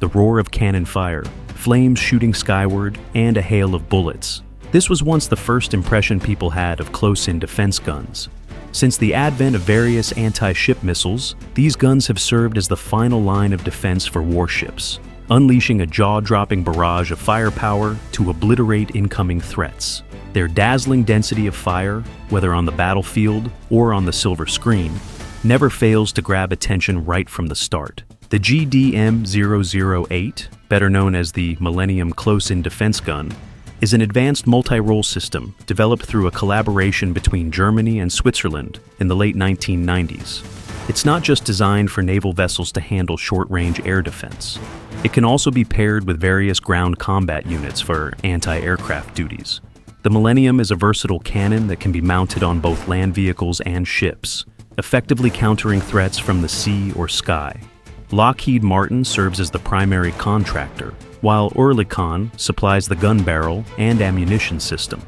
the roar of cannon fire, flames shooting skyward, and a hail of bullets. This was once the first impression people had of close-in defense guns. Since the advent of various anti-ship missiles, these guns have served as the final line of defense for warships, unleashing a jaw-dropping barrage of firepower to obliterate incoming threats. Their dazzling density of fire, whether on the battlefield or on the silver screen, never fails to grab attention right from the start. The GDM-008, better known as the Millennium Close-in Defense Gun, is an advanced multi-role system developed through a collaboration between Germany and Switzerland in the late 1990s. It's not just designed for naval vessels to handle short-range air defense. It can also be paired with various ground combat units for anti-aircraft duties. The Millennium is a versatile cannon that can be mounted on both land vehicles and ships, effectively countering threats from the sea or sky. Lockheed Martin serves as the primary contractor, while Oerlikon supplies the gun barrel and ammunition system.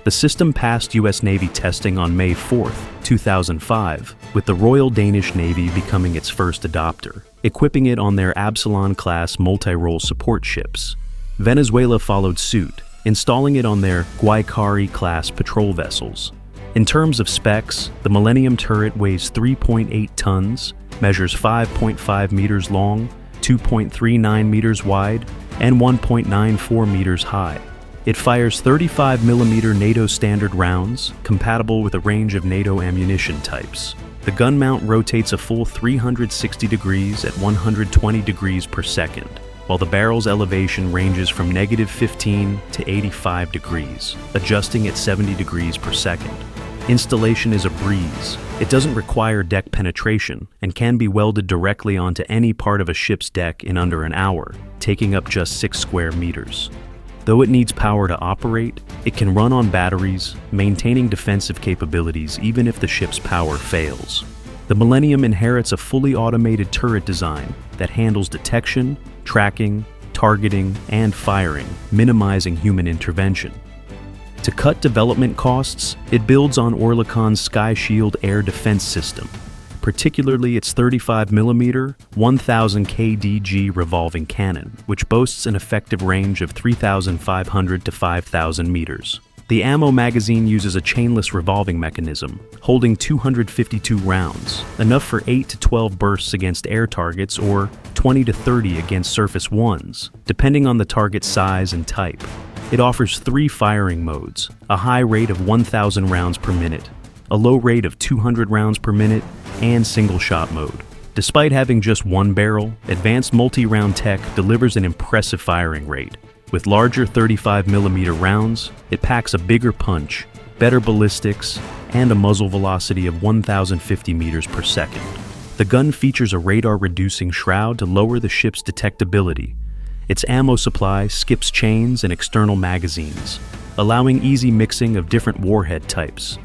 The system passed U.S. Navy testing on May 4, 2005, with the Royal Danish Navy becoming its first adopter, equipping it on their Absalon-class multi-role support ships. Venezuela followed suit, installing it on their Guaycari-class patrol vessels. In terms of specs, the Millennium turret weighs 3.8 tons, measures 5.5 meters long, 2.39 meters wide, and 1.94 meters high. It fires 35mm NATO standard rounds, compatible with a range of NATO ammunition types. The gun mount rotates a full 360 degrees at 120 degrees per second, while the barrel's elevation ranges from -15 to 85 degrees, adjusting at 70 degrees per second. Installation is a breeze. It doesn't require deck penetration and can be welded directly onto any part of a ship's deck in under an hour, taking up just 6 square meters. Though it needs power to operate, it can run on batteries, maintaining defensive capabilities even if the ship's power fails. The Millennium inherits a fully automated turret design that handles detection, tracking, targeting, and firing, minimizing human intervention. To cut development costs, it builds on Oerlikon's Sky Shield air defense system, particularly its 35mm, 1000 kDG revolving cannon, which boasts an effective range of 3,500 to 5,000 meters. The ammo magazine uses a chainless revolving mechanism, holding 252 rounds, enough for 8 to 12 bursts against air targets or 20 to 30 against surface ones, depending on the target's size and type. It offers 3 firing modes, a high rate of 1,000 rounds per minute, a low rate of 200 rounds per minute, and single-shot mode. Despite having just one barrel, advanced multi-round tech delivers an impressive firing rate. With larger 35mm rounds, it packs a bigger punch, better ballistics, and a muzzle velocity of 1,050 meters per second. The gun features a radar-reducing shroud to lower the ship's detectability. Its ammo supply skips chains and external magazines, allowing easy mixing of different warhead types.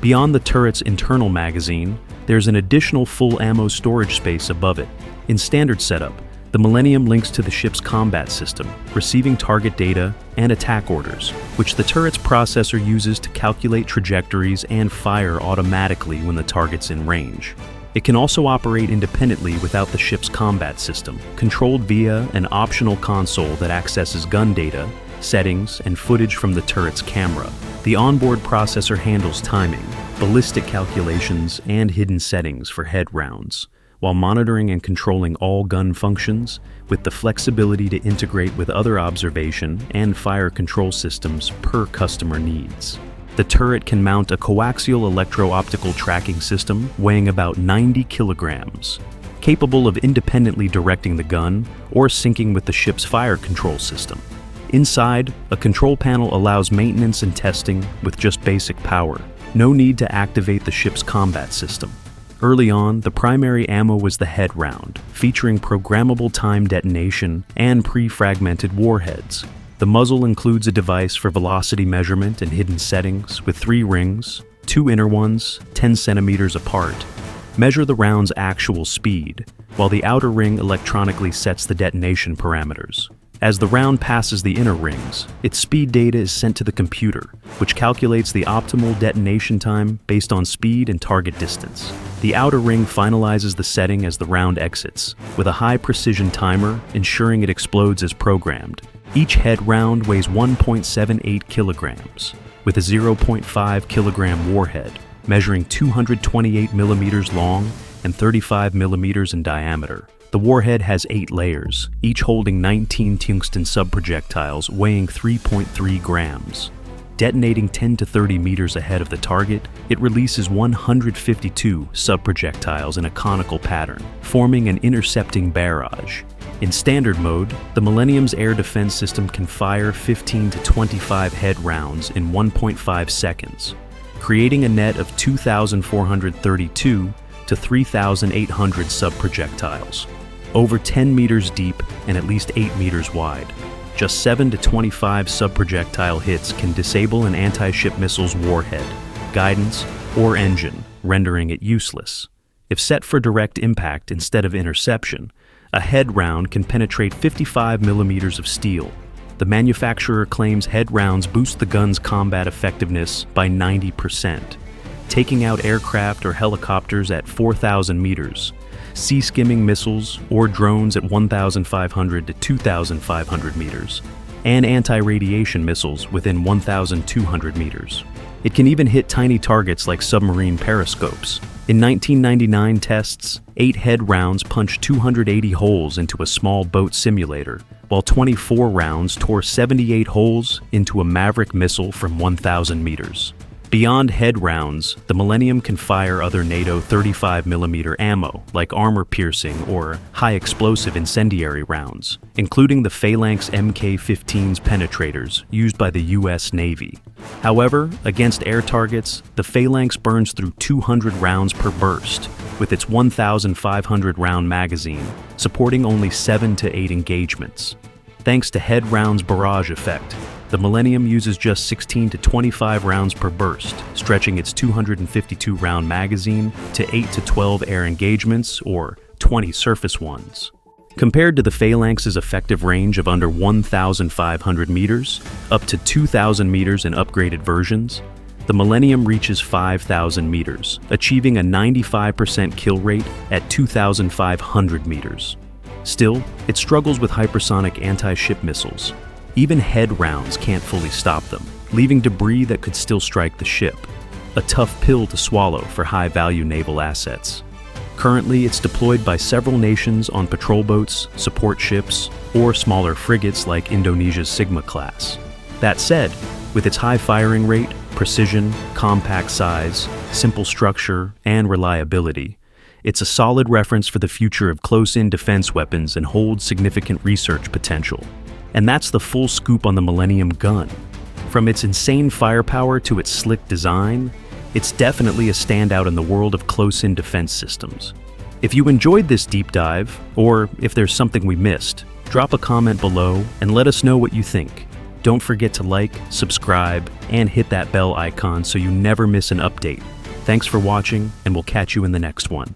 Beyond the turret's internal magazine, there's an additional full ammo storage space above it. In standard setup, the Millennium links to the ship's combat system, receiving target data and attack orders, which the turret's processor uses to calculate trajectories and fire automatically when the target's in range. It can also operate independently without the ship's combat system, controlled via an optional console that accesses gun data, settings, and footage from the turret's camera. The onboard processor handles timing, ballistic calculations, and hidden settings for head rounds, while monitoring and controlling all gun functions with the flexibility to integrate with other observation and fire control systems per customer needs. The turret can mount a coaxial electro-optical tracking system weighing about 90 kilograms, capable of independently directing the gun or syncing with the ship's fire control system. Inside, a control panel allows maintenance and testing with just basic power. No need to activate the ship's combat system. Early on, the primary ammo was the head round, featuring programmable time detonation and pre-fragmented warheads. The muzzle includes a device for velocity measurement and hidden settings with 3 rings, 2 inner ones, 10 centimeters apart. Measure the round's actual speed, while the outer ring electronically sets the detonation parameters. As the round passes the inner rings, its speed data is sent to the computer, which calculates the optimal detonation time based on speed and target distance. The outer ring finalizes the setting as the round exits, with a high-precision timer ensuring it explodes as programmed. Each head round weighs 1.78 kilograms, with a 0.5 kilogram warhead, measuring 228 millimeters long and 35 millimeters in diameter. The warhead has 8 layers, each holding 19 tungsten subprojectiles weighing 3.3 grams. Detonating 10 to 30 meters ahead of the target, it releases 152 subprojectiles in a conical pattern, forming an intercepting barrage. In standard mode, the Millennium's air defense system can fire 15 to 25 head rounds in 1.5 seconds, creating a net of 2,432 to 3,800 subprojectiles, over 10 meters deep and at least 8 meters wide. Just 7 to 25 subprojectile hits can disable an anti-ship missile's warhead, guidance, or engine, rendering it useless. If set for direct impact instead of interception, a head round can penetrate 55 millimeters of steel. The manufacturer claims head rounds boost the gun's combat effectiveness by 90%, taking out aircraft or helicopters at 4,000 meters, sea-skimming missiles or drones at 1,500 to 2,500 meters, and anti-radiation missiles within 1,200 meters. It can even hit tiny targets like submarine periscopes. In 1999 tests, 8 head rounds punched 280 holes into a small boat simulator, while 24 rounds tore 78 holes into a Maverick missile from 1,000 meters. Beyond head rounds, the Millennium can fire other NATO 35mm ammo, like armor-piercing or high-explosive incendiary rounds, including the Phalanx Mk-15's penetrators used by the U.S. Navy. However, against air targets, the Phalanx burns through 200 rounds per burst, with its 1,500-round magazine supporting only 7 to 8 engagements. Thanks to head rounds' barrage effect, the Millennium uses just 16 to 25 rounds per burst, stretching its 252-round magazine to 8 to 12 air engagements or 20 surface ones. Compared to the Phalanx's effective range of under 1,500 meters, up to 2,000 meters in upgraded versions, the Millennium reaches 5,000 meters, achieving a 95% kill rate at 2,500 meters. Still, it struggles with hypersonic anti-ship missiles. Even head rounds can't fully stop them, leaving debris that could still strike the ship. A tough pill to swallow for high-value naval assets. Currently, it's deployed by several nations on patrol boats, support ships, or smaller frigates like Indonesia's Sigma class. That said, with its high firing rate, precision, compact size, simple structure, and reliability, it's a solid reference for the future of close-in defense weapons and holds significant research potential. And that's the full scoop on the Millennium Gun. From its insane firepower to its slick design, it's definitely a standout in the world of close-in defense systems. If you enjoyed this deep dive, or if there's something we missed, drop a comment below and let us know what you think. Don't forget to like, subscribe, and hit that bell icon so you never miss an update. Thanks for watching, and we'll catch you in the next one.